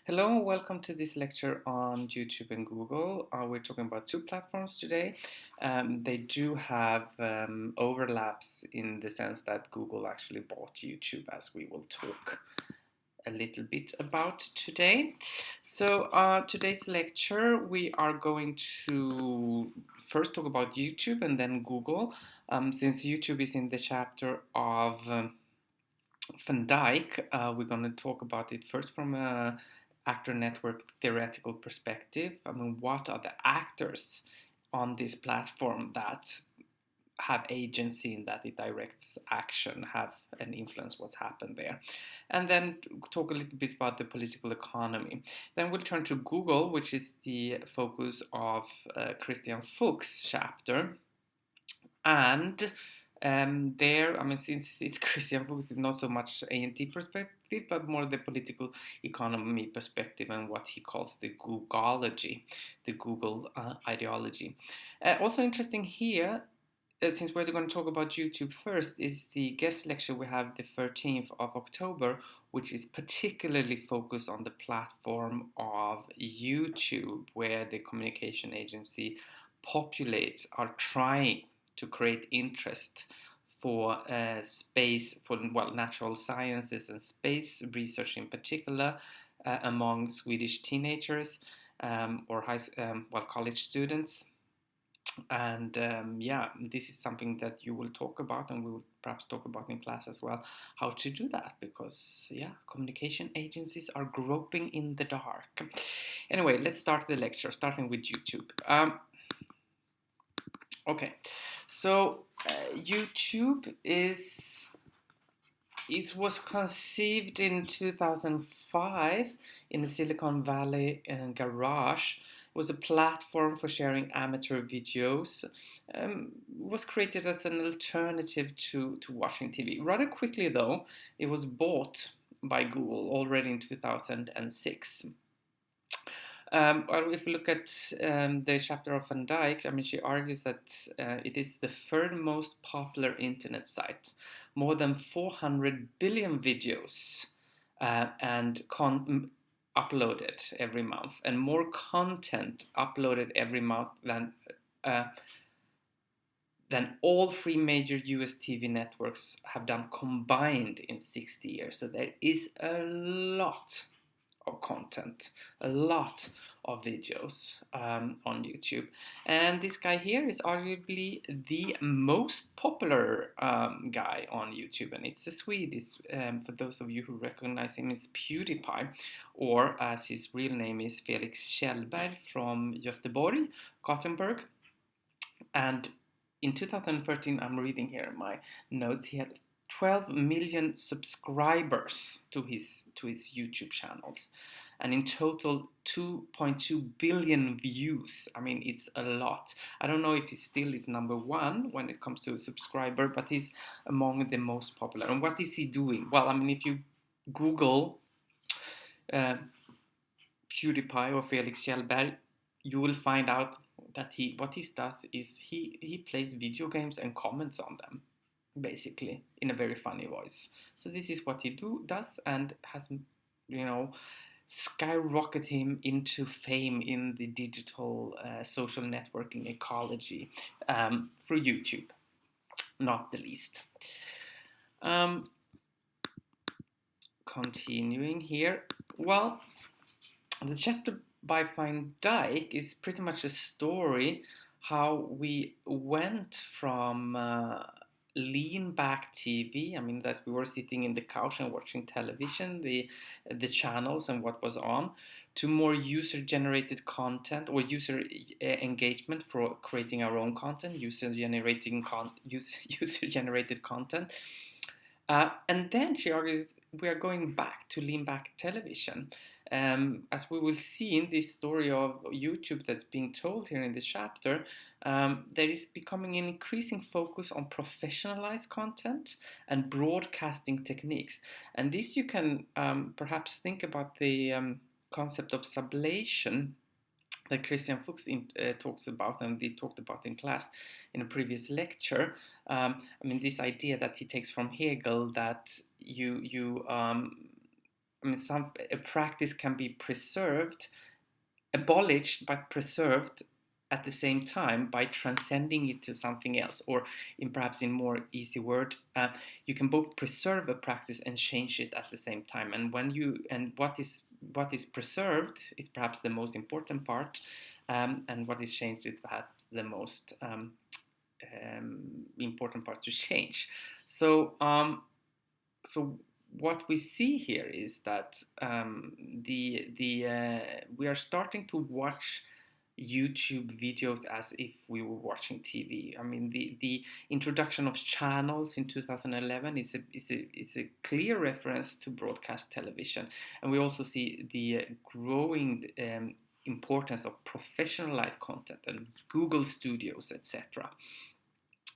Hello, welcome to this lecture on YouTube and Google. We're talking about two platforms today. They do have overlaps in the sense that Google actually bought YouTube, as we will talk a little bit about today. So today's lecture, we are going to first talk about YouTube and then Google. Since YouTube is in the chapter of Van Dyke, we're going to talk about it first from a actor network theoretical perspective. I mean, what are the actors on this platform that have agency in that it directs action, have an influence what's happened there. And then talk a little bit about the political economy. Then we'll turn to Google, which is the focus of Christian Fuchs' chapter. And there, I mean, since it's Christian Fuchs, it's not so much A&T perspective, but more the political economy perspective and what he calls the Googleology, the Google ideology. Also interesting here, since we're going to talk about YouTube first, is the guest lecture we have the 13th of October, which is particularly focused on the platform of YouTube, where the communication agency populates are trying to create interest for space, for natural sciences and space research in particular among Swedish teenagers or college students. And yeah, this is something that you will talk about, and we will perhaps talk about in class as well, how to do that, because yeah, communication agencies are groping in the dark. Anyway, let's start the lecture, starting with YouTube. Okay, so YouTube it was conceived in 2005 in the Silicon Valley garage. It was a platform for sharing amateur videos. It was created as an alternative to watching TV. Rather quickly, though, it was bought by Google already in 2006. Well, if we look at the chapter of Van Dyke, I mean, she argues that it is the third most popular internet site. More than 400 billion videos and uploaded every month, and more content uploaded every month than all three major US TV networks have done combined in 60 years. So there is a lot of content, a lot of videos on YouTube. And this guy here is arguably the most popular guy on YouTube, and it's a Swede. It's, for those of you who recognize him, it's PewDiePie, or as his real name is Felix Kjellberg from Göteborg, Gothenburg. And in 2013, I'm reading here in my notes, he had 12 million subscribers to his YouTube channels, and in total 2.2 billion views. I mean, it's a lot. I don't know if he still is number one when it comes to a subscriber, but he's among the most popular. And what is he doing? Well, I mean, if you Google PewDiePie or Felix Kjellberg, you will find out that what he does is he plays video games and comments on them, basically, in a very funny voice. So this is what he does, and has, skyrocketed him into fame in the digital social networking ecology through YouTube, not the least. Continuing here, well, the chapter by Van Dyke is pretty much a story how we went from lean back TV, I mean, that we were sitting in the couch and watching television, the channels and what was on, to more user-generated content or user engagement for creating our own content, user-generated content. And then she argues we are going back to lean back television. As we will see in this story of YouTube that's being told here in this chapter, there is becoming an increasing focus on professionalized content and broadcasting techniques. And this you can perhaps think about the concept of sublation that Christian Fuchs talks about, and they talked about in class in a previous lecture. I mean, this idea that he takes from Hegel, that I mean, a practice can be preserved, abolished, but preserved at the same time by transcending it to something else, or perhaps in more easy word, you can both preserve a practice and change it at the same time. And what is preserved is perhaps the most important part, and what is changed is perhaps the most important part to change. So what we see here is that we are starting to watch YouTube videos as if we were watching TV. I mean, the introduction of channels in 2011 is a clear reference to broadcast television, and we also see the growing importance of professionalized content and Google Studios, etc.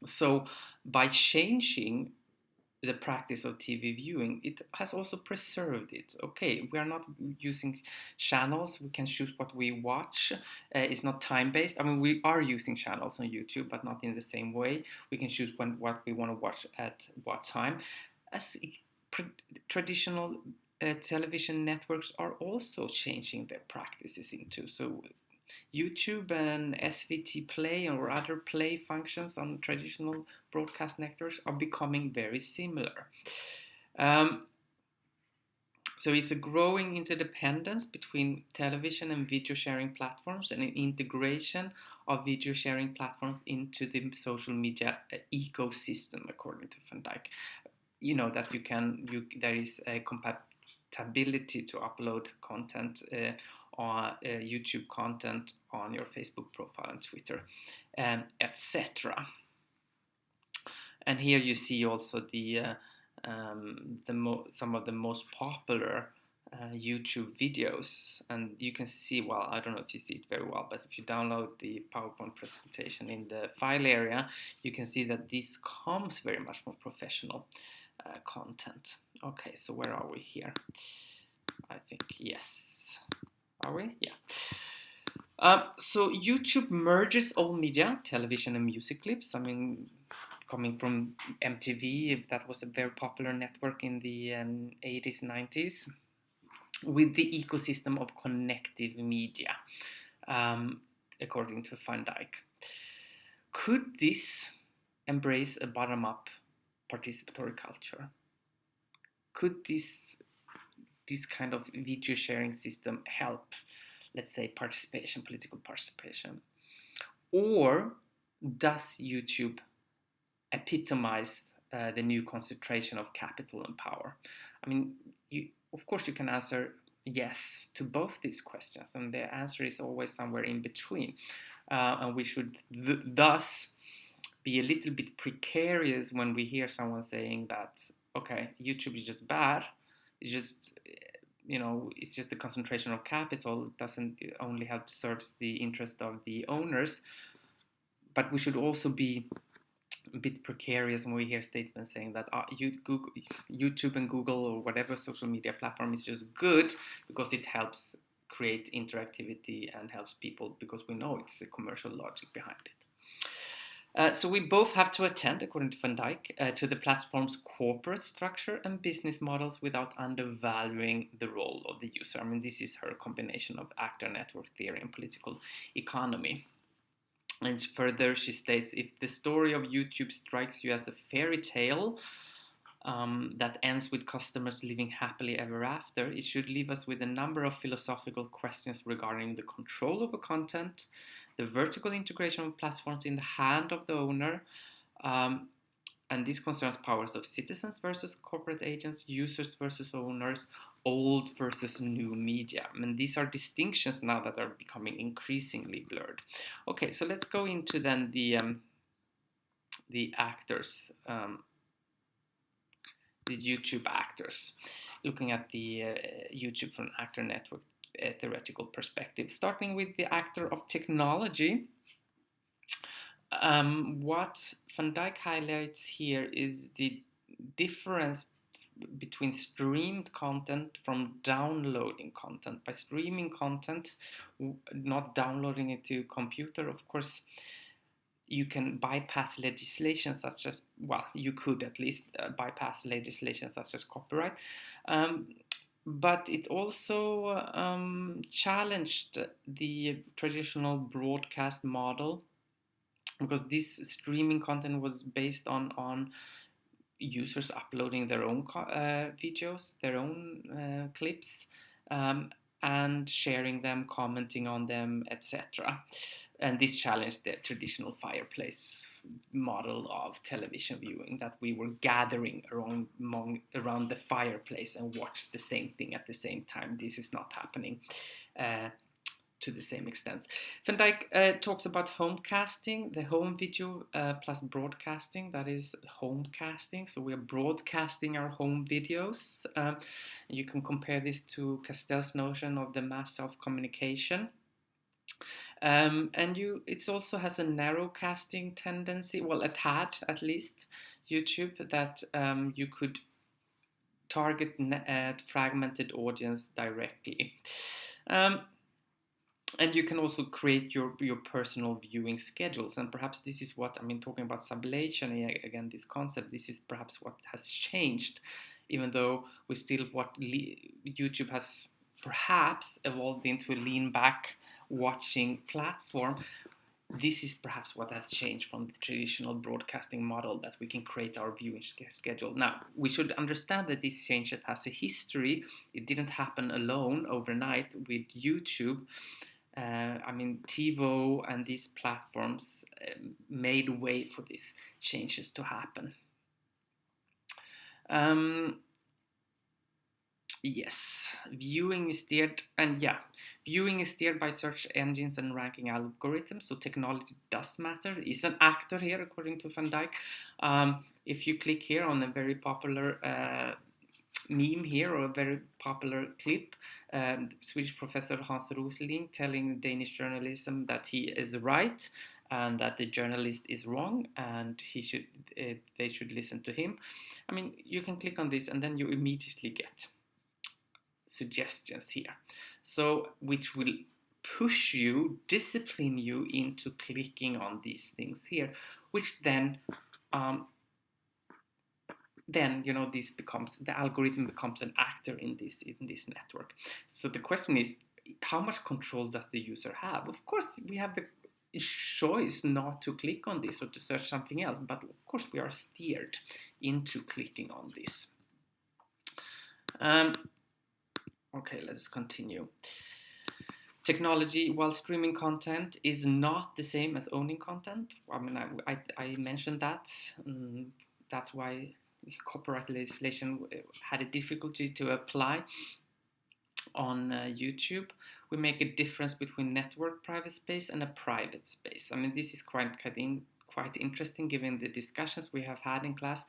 So by changing the practice of TV viewing, it has also preserved it. Okay, we are not using channels, we can choose what we watch. It's not time-based. I mean, we are using channels on YouTube, but not in the same way. We can choose what we want to watch at what time. As traditional television networks are also changing their practices into. So YouTube and SVT Play or other play functions on traditional broadcast networks are becoming very similar. So it's a growing interdependence between television and video sharing platforms, and an integration of video sharing platforms into the social media ecosystem, according to Van Dyck. You know that there is a compatibility to upload content YouTube content on your Facebook profile and Twitter, etc. And here you see also some of the most popular YouTube videos, and you can see, well, I don't know if you see it very well, but if you download the PowerPoint presentation in the file area, you can see that this comes very much from professional content. Okay, so where are we here? I think, yes. Are we? Yeah. So YouTube merges all media, television and music clips. I mean, coming from MTV, that was a very popular network in the 80s, 90s, with the ecosystem of connective media, according to Van Dyck. Could this embrace a bottom-up participatory culture? Could this kind of video sharing system help, let's say, political participation? Or does YouTube epitomize the new concentration of capital and power? I mean, of course you can answer yes to both these questions, and the answer is always somewhere in between. And we should thus be a little bit precarious when we hear someone saying that, okay, YouTube is just bad, it's just, it's just the concentration of capital. It doesn't only help serves the interest of the owners, but we should also be a bit precarious when we hear statements saying that YouTube and Google or whatever social media platform is just good because it helps create interactivity and helps people, because we know it's the commercial logic behind it. So we both have to attend, according to Van Dyck, to the platform's corporate structure and business models without undervaluing the role of the user. I mean, this is her combination of actor network theory and political economy. And further, she states, if the story of YouTube strikes you as a fairy tale that ends with customers living happily ever after, it should leave us with a number of philosophical questions regarding the control of a content, the vertical integration of platforms in the hand of the owner, and this concerns powers of citizens versus corporate agents, users versus owners, old versus new media. I mean, these are distinctions now that are becoming increasingly blurred. Okay, so let's go into then the actors, the YouTube actors, looking at the YouTube from an actor network theoretical perspective, starting with the actor of technology. What Van Dyck highlights here is the difference between streamed content from downloading content. By streaming content, not downloading it to a computer, of course, you can bypass legislation such as, well, you could at least bypass legislation such as copyright. but it also challenged the traditional broadcast model, because this streaming content was based on users uploading their own videos, their own clips, um, and sharing them, commenting on them, etc. And this challenged the traditional fireplace model of television viewing, that we were gathering around the fireplace and watched the same thing at the same time. This is not happening to the same extent. Van Dyke talks about homecasting, the home video plus broadcasting, that is homecasting. So we are broadcasting our home videos. You can compare this to Castell's notion of the mass self-communication. It also has a narrowcasting tendency. Well, it had, at least, YouTube, that you could target fragmented audience directly. And you can also create your personal viewing schedules. And perhaps this is what, I mean, talking about sublation, again, this concept, this is perhaps what has changed, even though we still, YouTube has perhaps evolved into a lean back watching platform. This is perhaps what has changed from the traditional broadcasting model, that we can create our viewing schedule. Now, we should understand that these changes has a history. It didn't happen alone overnight with YouTube. I mean, TiVo and these platforms made way for these changes to happen. Yes, viewing is steered by search engines and ranking algorithms, so technology does matter. Is an actor here, according to Van Dyke. If you click here on a very popular meme here, or a very popular clip, Swedish professor Hans Rosling telling Danish journalism that he is right and that the journalist is wrong, and they should listen to him. I mean, you can click on this and then you immediately get suggestions here, so which will push you, discipline you into clicking on these things here, which then this becomes, the algorithm becomes an actor in this network. So the question is, how much control does the user have? Of course, we have the choice not to click on this or to search something else, but of course we are steered into clicking on this. Okay, let's continue. Technology, while streaming content is not the same as owning content. I mean, I mentioned that. That's why copyright legislation had a difficulty to apply on YouTube. We make a difference between network private space and a private space. I mean, this is quite interesting, given the discussions we have had in class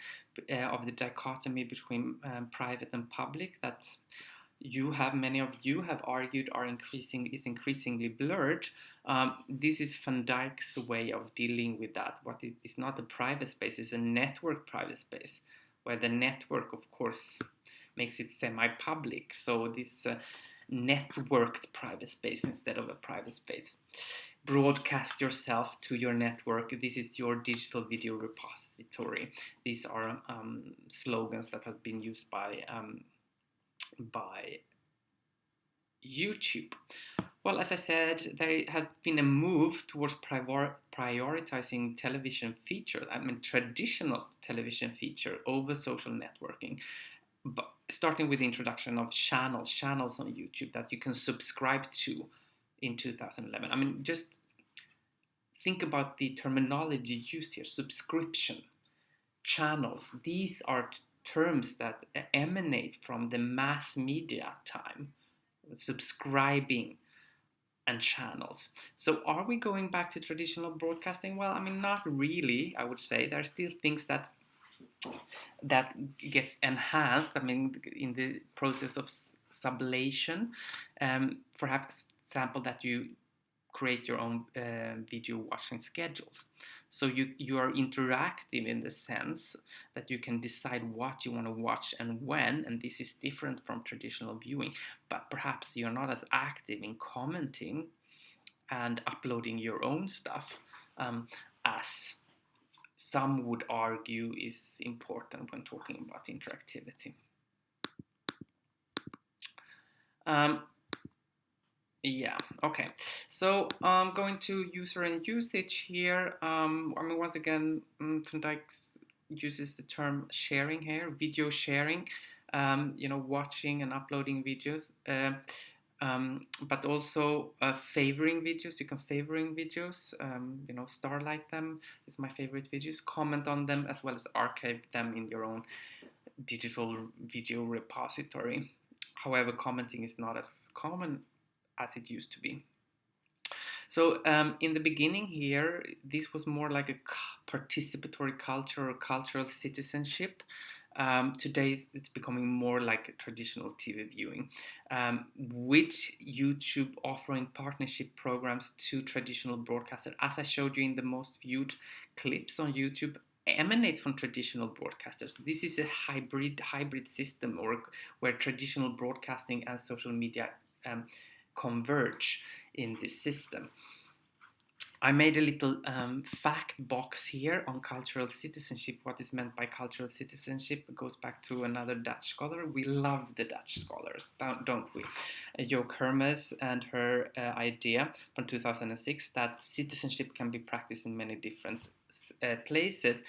of the dichotomy between private and public, that many of you have argued is increasingly blurred. This is Van Dyke's way of dealing with that. What is not a private space is a network private space, where the network, of course, makes it semi-public. So this networked private space instead of a private space. Broadcast yourself to your network. This is your digital video repository. These are slogans that have been used by YouTube. Well, as I said, there has been a move towards prioritizing television feature, I mean traditional television feature, over social networking. But starting with the introduction of channels on YouTube that you can subscribe to in 2011. I mean, just think about the terminology used here: subscription, channels. These are terms that emanate from the mass media time, subscribing and channels. So are we going back to traditional broadcasting? Well, I mean, not really, I would say. There are still things that gets enhanced, I mean, in the process of sublation. For example, that you create your own video watching schedules. So you are interactive in the sense that you can decide what you want to watch and when, and this is different from traditional viewing. But perhaps you're not as active in commenting and uploading your own stuff as some would argue is important when talking about interactivity. Um, yeah, okay. So going to user and usage here. I mean, once again, Van Dyck uses the term sharing here, video sharing, watching and uploading videos. But also favoring videos. You can favoring videos, starlight them is my favorite videos, comment on them, as well as archive them in your own digital video repository. However, commenting is not as common as it used to be. So in the beginning here, this was more like a participatory culture or cultural citizenship. Today, it's becoming more like a traditional TV viewing, with YouTube offering partnership programs to traditional broadcasters. As I showed you in the most viewed clips on YouTube, emanates from traditional broadcasters. This is a hybrid system, or where traditional broadcasting and social media converge in this system. I made a little fact box here on cultural citizenship. What is meant by cultural citizenship goes back to another Dutch scholar. We love the Dutch scholars, don't we? Joke Hermes and her idea from 2006 that citizenship can be practiced in many different places.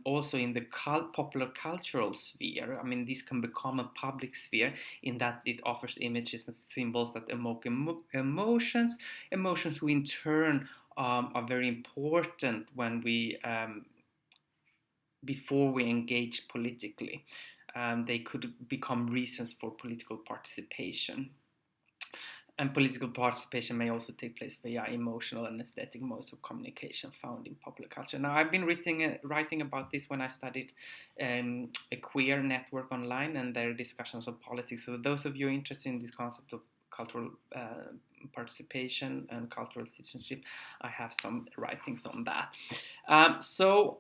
Also in the popular cultural sphere. I mean, this can become a public sphere in that it offers images and symbols that evoke emotions who in turn are very important when we before we engage politically. They could become reasons for political participation. And political participation may also take place via emotional and aesthetic modes of communication found in popular culture. Now, I've been writing about this when I studied a queer network online and their discussions of politics. So those of you interested in this concept of cultural participation and cultural citizenship, I have some writings on that.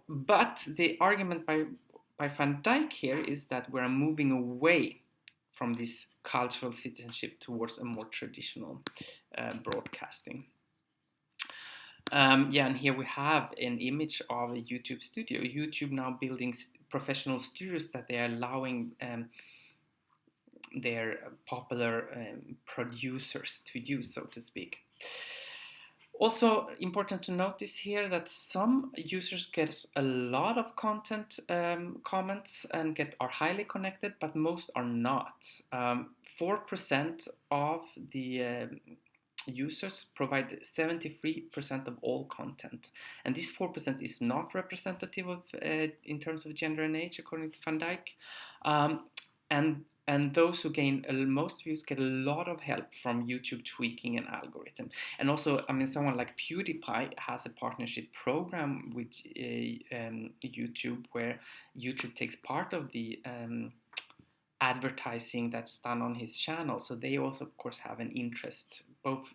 But the argument by Van Dyck here is that we're moving away from this cultural citizenship towards a more traditional broadcasting. And here we have an image of a YouTube studio. YouTube now building professional studios that they are allowing their popular producers to use, so to speak. Also important to notice here that some users get a lot of content comments and are highly connected, but most are not. 4% of the users provide 73% of all content, and this 4% is not representative of in terms of gender and age, according to Van Dyck. And those who gain most views get a lot of help from YouTube tweaking an algorithm. And also, I mean, someone like PewDiePie has a partnership program with YouTube, where YouTube takes part of the advertising that's done on his channel. So they also, of course, have an interest. Both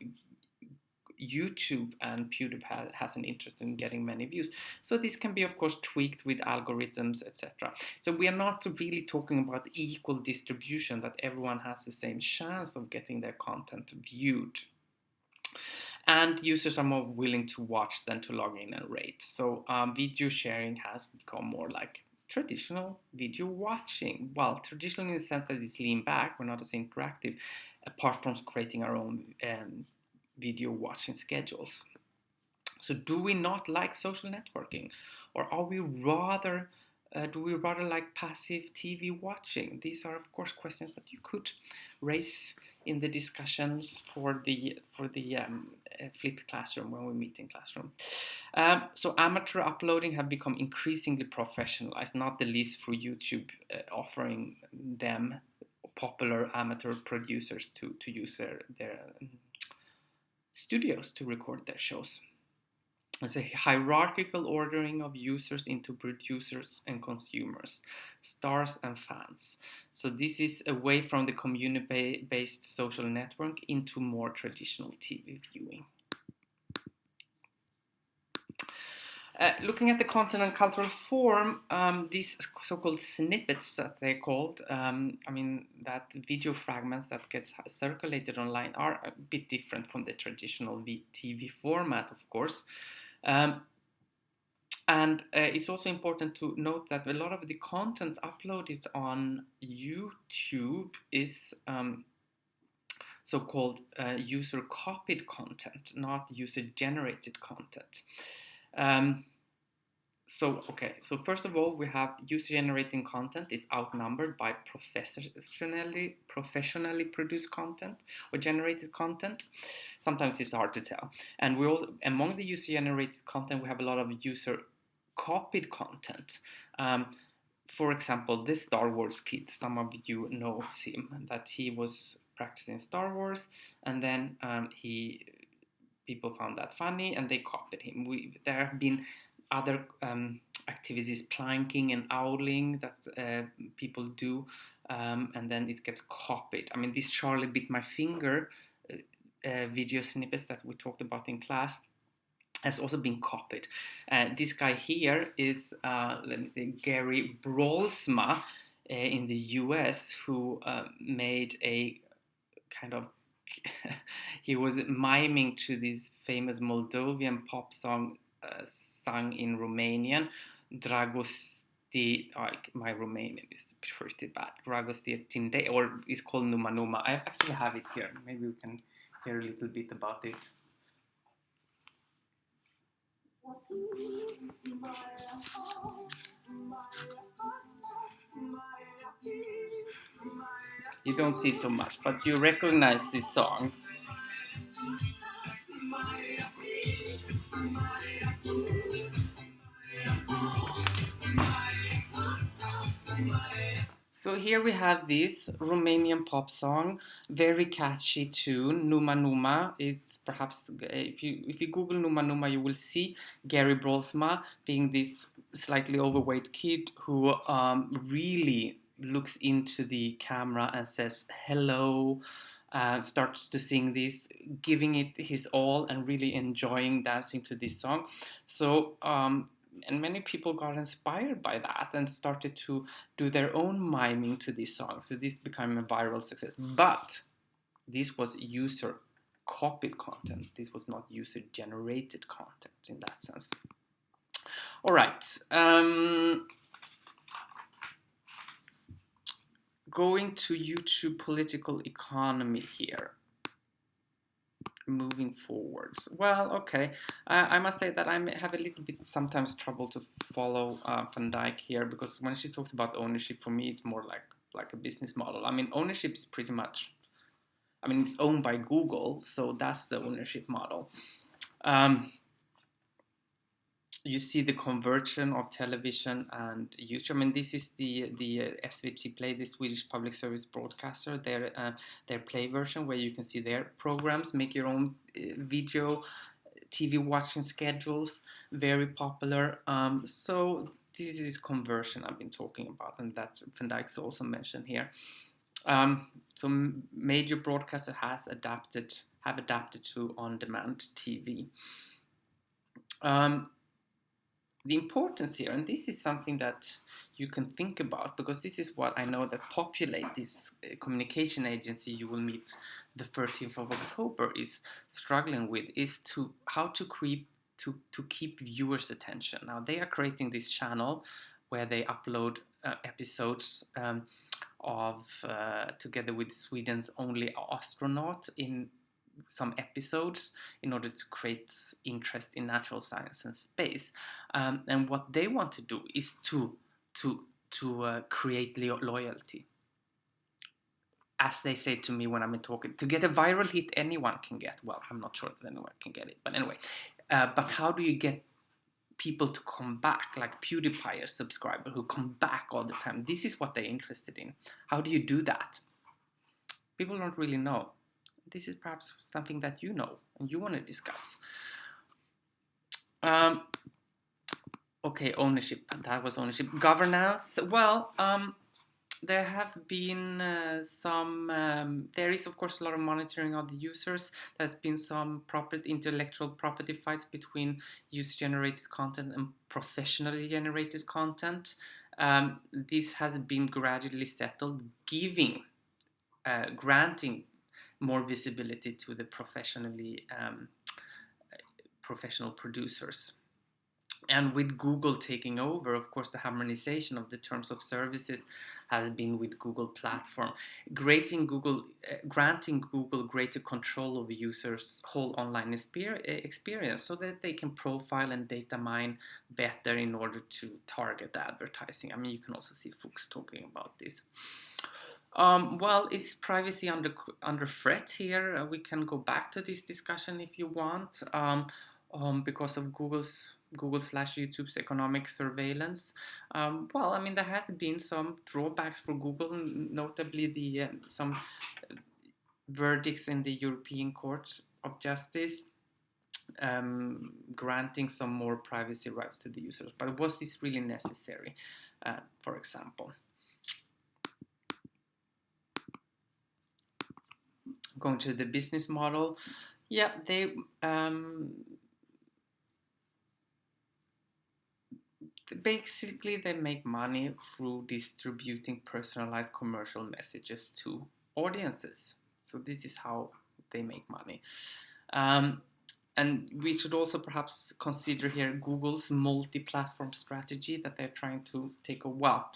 YouTube and PewDiePie has an interest in getting many views. So this can be, of course, tweaked with algorithms, etc. So we are not really talking about equal distribution, that everyone has the same chance of getting their content viewed. And users are more willing to watch than to log in and rate. So video sharing has become more like traditional video watching. Well, traditional in the sense that it's lean back, we're not as interactive, apart from creating our own video watching schedules. So do we not like social networking, or are we rather do we rather like passive TV watching? These are, of course, questions that you could raise in the discussions for the flipped classroom when we meet in classroom. So amateur uploading have become increasingly professionalized, not the least through YouTube offering them popular amateur producers to use their studios to record their shows. It's a hierarchical ordering of users into producers and consumers, stars and fans. So this is away from the community-based social network into more traditional TV viewing. Looking at the content and cultural form, these so-called snippets that they're called, that video fragments that get circulated online are a bit different from the traditional TV format, of course. And it's also important to note that a lot of the content uploaded on YouTube is so-called user-copied content, not user-generated content. So first of all, we have user-generated content is outnumbered by professionally produced content or generated content. Sometimes it's hard to tell. And we all, among the user-generated content, we have a lot of user-copied content. For example, this Star Wars kid, some of you know him, that he was practicing Star Wars, and then people found that funny, and they copied him. There have been other activities, planking and owling, that people do, and then it gets copied. I mean, this Charlie bit my finger video snippets that we talked about in class has also been copied. This guy here is, let me say, Gary Brolsma in the US, who made a kind of he was miming to this famous Moldovan pop song sung in Romanian, Dragoste, my Romanian is pretty bad, Dragoste Tinde, or it's called Numa Numa. I actually have it here, maybe we can hear a little bit about it. You don't see so much, but you recognize this song. So here we have this Romanian pop song, very catchy tune, Numa Numa. It's perhaps, if you Google Numa Numa, you will see Gary Brolsma being this slightly overweight kid who really looks into the camera and says hello, starts to sing this, giving it his all and really enjoying dancing to this song. So and many people got inspired by that and started to do their own miming to this song. So this became a viral success. But this was user copied content. This was not user generated content in that sense. All right. Going to YouTube political economy here. Moving forwards. Well, okay. I must say that I have a little bit sometimes trouble to follow Van Dijk here, because when she talks about ownership, for me, it's more like a business model. I mean, ownership is pretty much, I mean, it's owned by Google, so that's the ownership model. You see the conversion of television and YouTube. I mean, this is the SVT Play, the Swedish Public Service Broadcaster, their Play version, where you can see their programs, make your own video, TV watching schedules, very popular. So this is conversion I've been talking about, and that Van Dijk's also mentioned here. So major broadcasters have adapted to on-demand TV. The importance here, and this is something that you can think about, because this is what I know that Populate, this communication agency you will meet the 13th of October, is struggling with, is how to keep viewers' attention. Now they are creating this channel where they upload episodes together with Sweden's only astronaut in some episodes in order to create interest in natural science and space, and what they want to do is to create loyalty. As they say to me when I'm talking, to get a viral hit anyone can get. Well, I'm not sure that anyone can get it, but anyway. But how do you get people to come back, like PewDiePie, a subscriber who come back all the time? This is what they're interested in. How do you do that? People don't really know. This is perhaps something that you know and you want to discuss. Okay, ownership. That was ownership. Governance. Well, there have been there is of course a lot of monitoring of the users. There's been some intellectual property fights between user-generated content and professionally generated content. This has been gradually settled, granting more visibility to the professional producers. And with Google taking over, of course, the harmonization of the terms of services has been with Google platform, granting Google greater control over users' whole online experience so that they can profile and data mine better in order to target advertising. I mean, you can also see Fuchs talking about this. Well, is privacy under threat here? We can go back to this discussion if you want. Because of Google/YouTube's economic surveillance. Well, I mean, there has been some drawbacks for Google, notably some verdicts in the European Court of Justice, granting some more privacy rights to the users. But was this really necessary, for example? Going to the business model, yeah, basically they make money through distributing personalized commercial messages to audiences. So this is how they make money. And we should also perhaps consider here Google's multi-platform strategy that they're trying to take over. Well,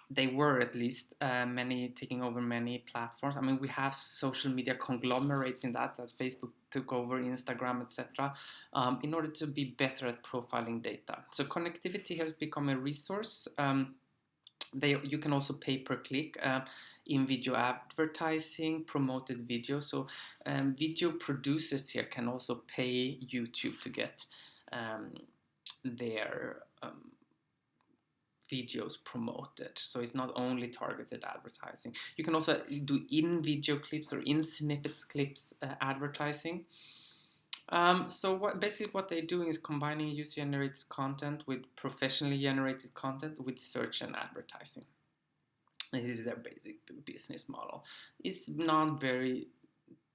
they were at least taking over many platforms. I mean, we have social media conglomerates in that Facebook took over Instagram, etc., in order to be better at profiling data. So connectivity has become a resource. You can also pay per click in video advertising, promoted video. So video producers here can also pay YouTube to get their videos promoted. So it's not only targeted advertising. You can also do in-video clips or in-snippets clips advertising. So what they're doing is combining user-generated content with professionally generated content with search and advertising. This is their basic business model. It's not very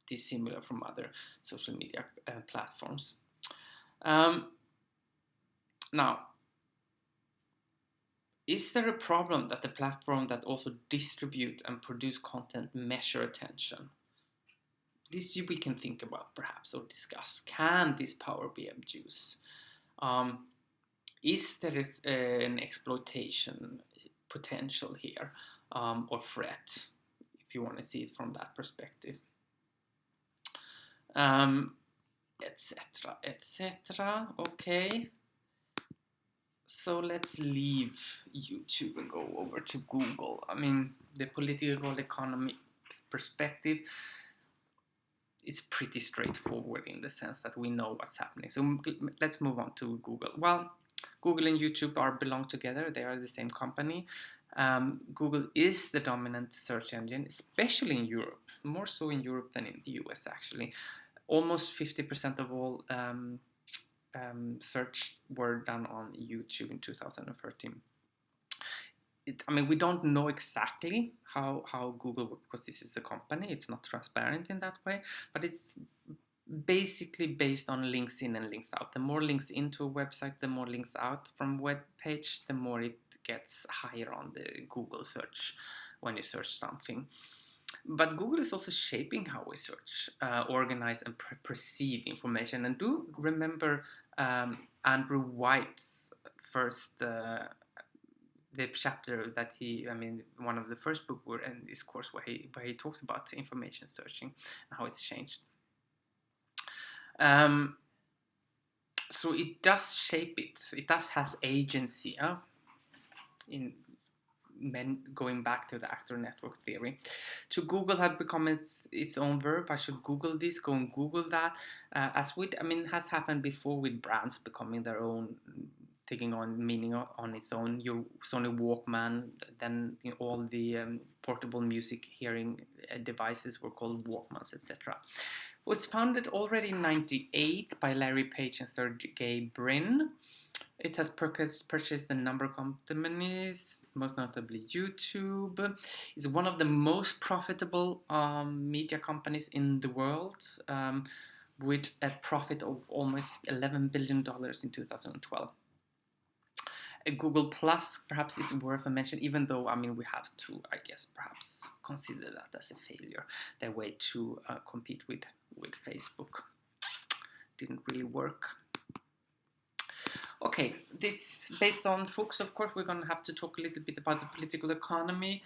dissimilar from other social media platforms. Now, is there a problem that the platform that also distribute and produce content measure attention? This we can think about perhaps or discuss. Can this power be abused? Is there an exploitation potential here or threat, if you want to see it from that perspective? Etc. etc. Okay. So let's leave YouTube and go over to Google. I mean, the political economic perspective is pretty straightforward in the sense that we know what's happening. So let's move on to Google. Well, Google and YouTube belong together. They are the same company. Google is the dominant search engine, especially in Europe, more so in Europe than in the US actually. Almost 50% of all search were done on YouTube in 2013. I mean, we don't know exactly how Google, because this is the company, it's not transparent in that way, but it's basically based on links in and links out. The more links into a website, the more links out from web page, the more it gets higher on the Google search when you search something. But Google is also shaping how we search, organize, and perceive information. And do remember Andrew White's first the chapter that one of the first book were in this course where he talks about information searching and how it's changed. So it does shape it. It does has agency. Going back to the actor network theory, to Google had become its own verb. I should Google this, go and Google that. Has happened before with brands becoming their own, taking on meaning on its own. Your Sony Walkman, then all the portable music hearing devices were called Walkmans, etc. Was founded already in '98 by Larry Page and Sergey Brin. It has purchased a number of companies, most notably YouTube. It's one of the most profitable media companies in the world, with a profit of almost $11 billion in 2012. Google Plus perhaps is worth a mention, even though we have to, I guess, perhaps consider that as a failure. Their way to compete with Facebook didn't really work. Okay, this based on Fuchs, of course, we're going to have to talk a little bit about the political economy.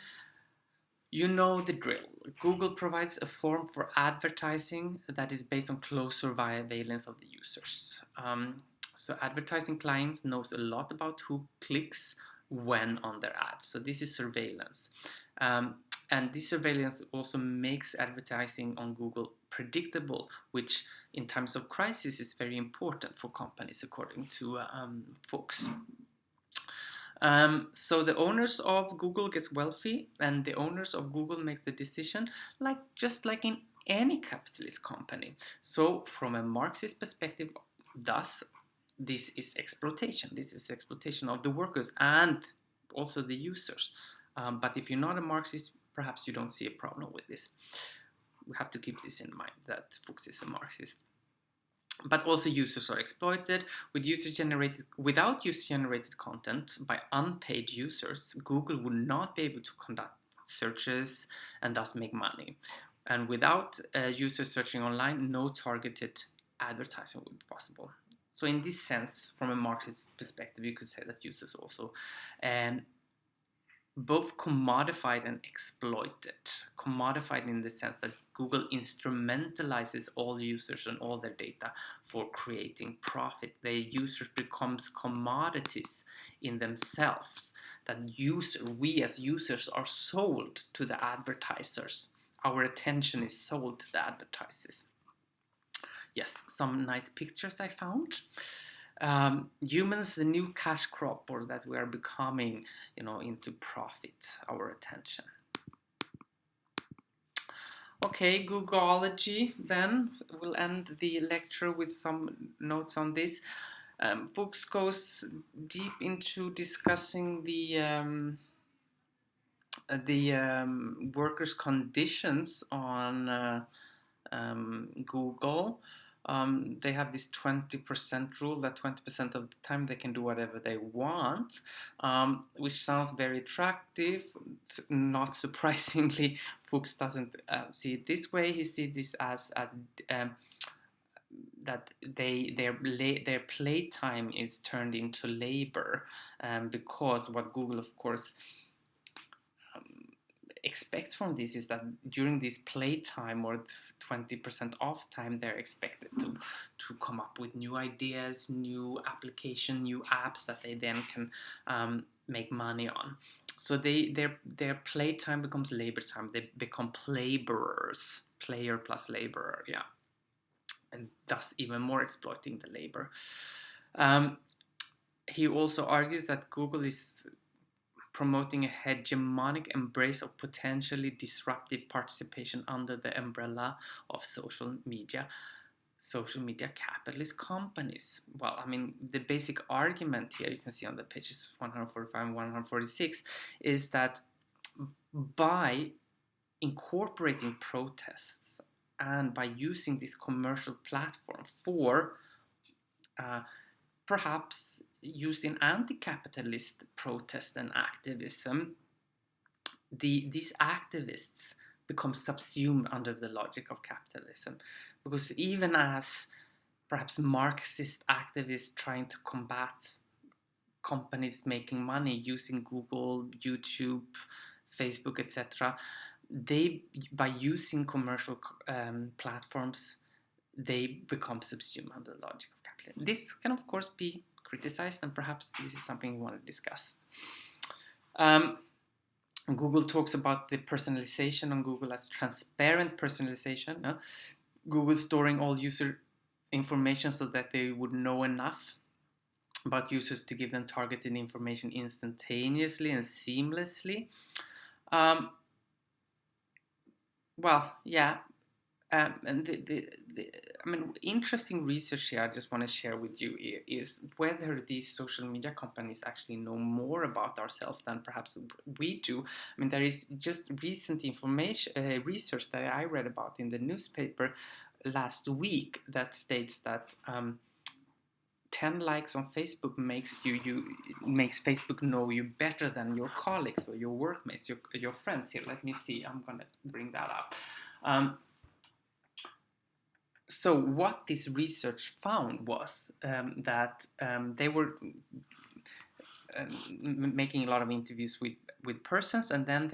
You know the drill. Google provides a form for advertising that is based on close surveillance of the users. So advertising clients knows a lot about who clicks when on their ads. So this is surveillance. And this surveillance also makes advertising on Google predictable, which in times of crisis is very important for companies, according to Fuchs. So the owners of Google gets wealthy, and the owners of Google make the decision, just like in any capitalist company. So from a Marxist perspective, thus, this is exploitation. This is exploitation of the workers and also the users. But if you're not a Marxist, perhaps you don't see a problem with this. We have to keep this in mind, that Fuchs is a Marxist. But also users are exploited. Without user-generated content by unpaid users, Google would not be able to conduct searches and thus make money. And without users searching online, no targeted advertising would be possible. So in this sense, from a Marxist perspective, you could say that users also both commodified and exploited. Commodified in the sense that Google instrumentalizes all users and all their data for creating profit. The users becomes commodities in themselves. That we as users are sold to the advertisers. Our attention is sold to the advertisers. Yes, some nice pictures I found. Humans, the new cash crop, or that we are becoming, into profit, our attention. Okay, Googleology, then we'll end the lecture with some notes on this. Fuchs goes deep into discussing the workers' conditions on Google. They have this 20% rule, that 20% of the time they can do whatever they want, which sounds very attractive. Not surprisingly, Fuchs doesn't see it this way. He sees this as that their playtime is turned into labor, because what Google, of course, expects from this is that during this playtime or 20% off time, they're expected to come up with new ideas, new application, new apps that they then can make money on. So their playtime becomes labor time. They become playborers, player plus laborer, yeah, and thus even more exploiting the labor. He also argues that Google is promoting a hegemonic embrace of potentially disruptive participation under the umbrella of social media capitalist companies. Well, I mean, the basic argument here, you can see on the pages 145 and 146, is that by incorporating protests and by using this commercial platform for perhaps used in anti-capitalist protest and activism, these activists become subsumed under the logic of capitalism. Because even as perhaps Marxist activists trying to combat companies making money using Google, YouTube, Facebook, etc., by using commercial platforms, they become subsumed under the logic of capitalism. This can, of course, be criticized, and perhaps this is something we want to discuss. Google talks about the personalization on Google as transparent personalization. Google storing all user information so that they would know enough about users to give them targeted information instantaneously and seamlessly. Well, yeah. And interesting research here I just want to share with you is whether these social media companies actually know more about ourselves than perhaps we do. I mean, there is just recent research that I read about in the newspaper last week that states that 10 likes on Facebook makes Facebook know you better than your colleagues or your workmates, your friends. Here, let me see. I'm gonna bring that up. So what this research found was that they were making a lot of interviews with persons, and then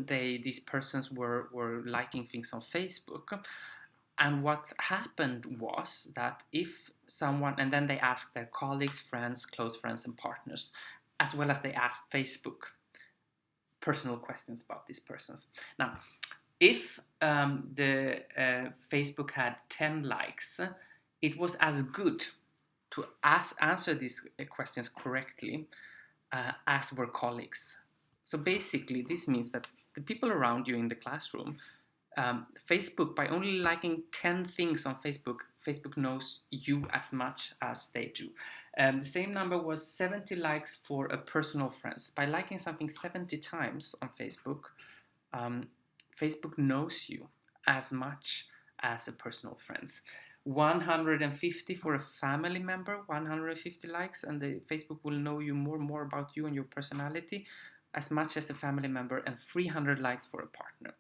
these persons were liking things on Facebook. And what happened was that if someone, and then they asked their colleagues, friends, close friends, and partners, as well as they asked Facebook personal questions about these persons. Now, if the Facebook had 10 likes, it was as good to answer these questions correctly as were colleagues. So basically, this means that the people around you in the classroom, Facebook, by only liking 10 things on Facebook, Facebook knows you as much as they do. The same number was 70 likes for a personal friends. By liking something 70 times on Facebook, Facebook knows you as much as a personal friends. 150 for a family member, 150 likes, and the Facebook will know you more about you and your personality as much as a family member, and 300 likes for a partner.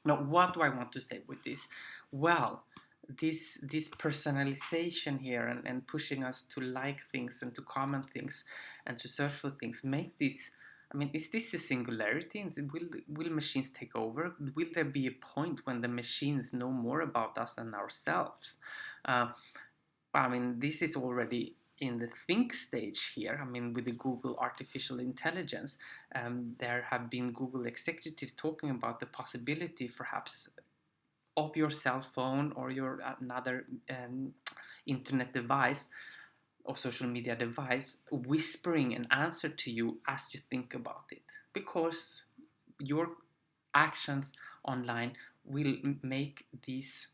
Now, what do I want to say with this? Well, this personalization here and pushing us to like things and to comment things and to search for things make this, I mean, is this a singularity? Will machines take over? Will there be a point when the machines know more about us than ourselves? I mean, this is already in the think stage here. I mean, with the Google artificial intelligence, there have been Google executives talking about the possibility, perhaps, of your cell phone or your another internet device or social media device whispering an answer to you as you think about it, because your actions online will make these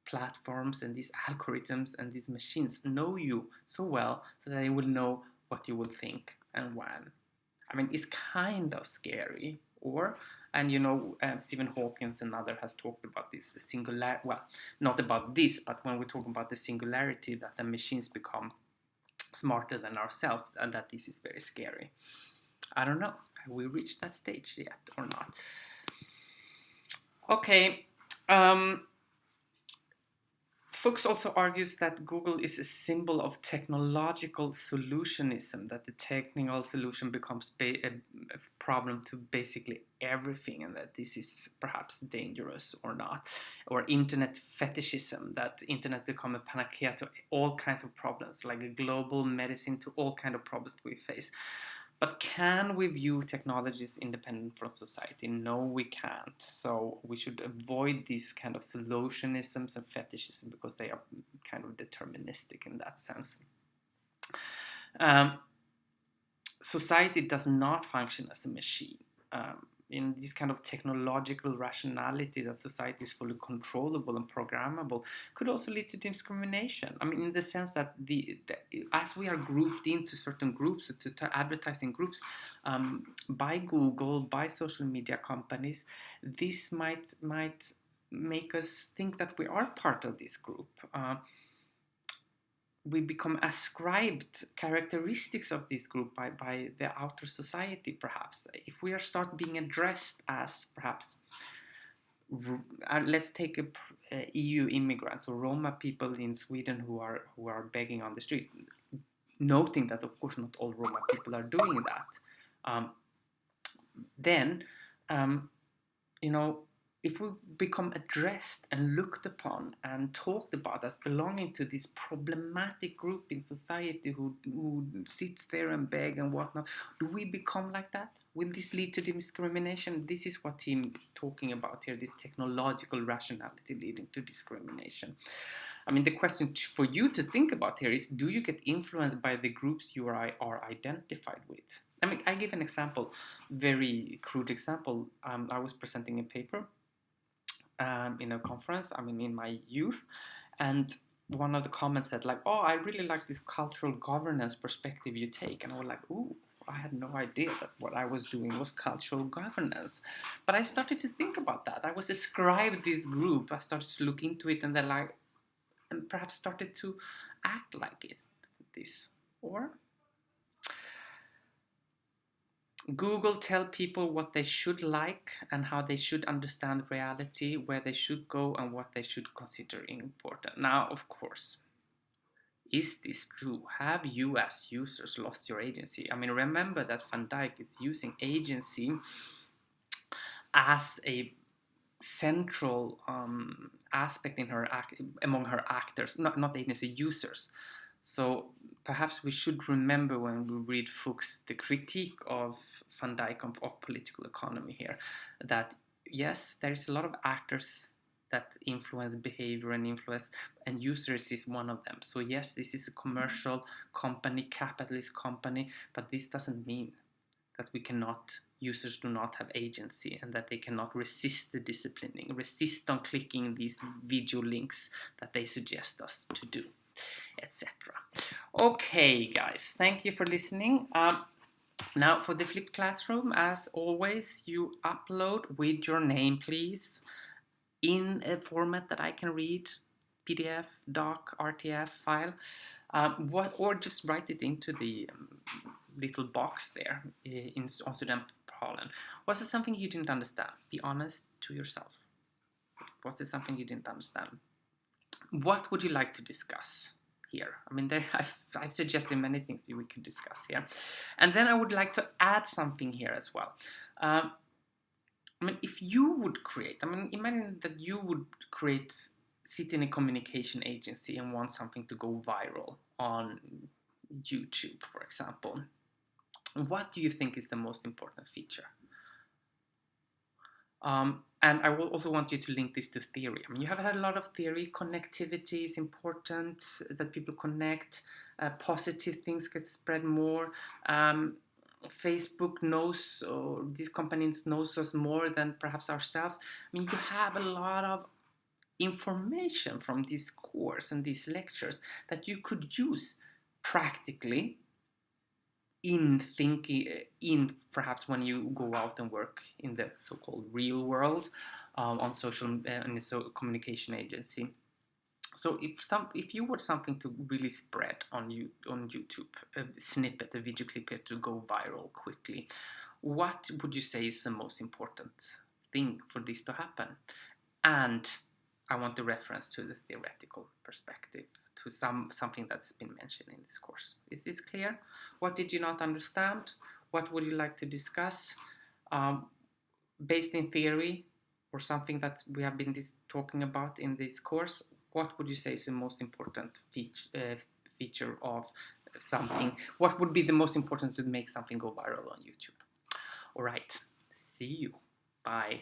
platforms and these algorithms and these machines know you so well so that they will know what you will think and when. I mean, it's kind of scary. And you know, Stephen Hawking and other has talked about this, the singular. Well, not about this, but when we talk about the singularity, that the machines become smarter than ourselves, and that this is very scary. I don't know. Have we reached that stage yet or not? Okay. Fuchs also argues that Google is a symbol of technological solutionism, that the technical solution becomes a problem to basically everything, and that this is perhaps dangerous or not. Or internet fetishism, that internet become a panacea to all kinds of problems, like a global medicine to all kinds of problems we face. But can we view technologies independent from society? No, we can't. So we should avoid these kind of solutionisms and fetishism, because they are kind of deterministic in that sense. Society does not function as a machine. In this kind of technological rationality that society is fully controllable and programmable could also lead to discrimination. I mean, in the sense that as we are grouped into certain groups, to advertising groups, by Google, by social media companies, this might make us think that we are part of this group. We become ascribed characteristics of this group by the outer society, perhaps. If we start being addressed as, perhaps, let's take EU immigrants or Roma people in Sweden who are begging on the street, noting that, of course, not all Roma people are doing that. Then, you know, if we become addressed and looked upon and talked about as belonging to this problematic group in society who sits there and beg and whatnot, do we become like that? Will this lead to discrimination? This is what Tim talking about here, this technological rationality leading to discrimination. I mean, the question for you to think about here is, do you get influenced by the groups you are identified with? I mean, I give an example, very crude example. I was presenting a paper in a conference, I mean, in my youth, and one of the comments said, like, oh, I really like this cultural governance perspective you take. And I was like, ooh, I had no idea that what I was doing was cultural governance. But I started to think about that. I was ascribed this group. I started to look into it, and then and perhaps started to act like this. Or Google tell people what they should like and how they should understand reality, where they should go and what they should consider important. Now, of course, is this true? Have you as users lost your agency? I mean, remember that Van Dijk is using agency as a central aspect in her among her actors, not agency users. So perhaps we should remember when we read Fuchs the critique of Van Dijk of political economy here, that yes, there is a lot of actors that influence behavior and influence, and users is one of them. So yes, this is a commercial company, capitalist company, but this doesn't mean that users do not have agency and that they cannot resist the disciplining, resist on clicking these video links that they suggest us to do, etc. Okay, guys, thank you for listening. Now for the flipped classroom, as always, you upload with your name, please, in a format that I can read, PDF, doc, RTF file, or just write it into the little box there on Studentportalen. Was it something you didn't understand? Be honest to yourself. Was it something you didn't understand? What would you like to discuss here? I mean, I've suggested many things we could discuss here. And then I would like to add something here as well. I mean, if you would create, I mean, imagine that you would sit in a communication agency and want something to go viral on YouTube, for example. What do you think is the most important feature? And I will also want you to link this to theory. I mean, you have had a lot of theory. Connectivity is important, that people connect. Positive things get spread more. Facebook knows, or these companies knows us more than perhaps ourselves. I mean, you have a lot of information from this course and these lectures that you could use practically in thinking, in perhaps when you go out and work in the so-called real world, on social and communication agency. So if you want something to really spread on YouTube, a snippet, a video clip here to go viral quickly, what would you say is the most important thing for this to happen? And I want the reference to the theoretical perspective, to something that's been mentioned in this course. Is this clear? What did you not understand? What would you like to discuss? Based in theory or something that we have been talking about in this course, what would you say is the most important feature of something? What would be the most important to make something go viral on YouTube? All right, see you. Bye.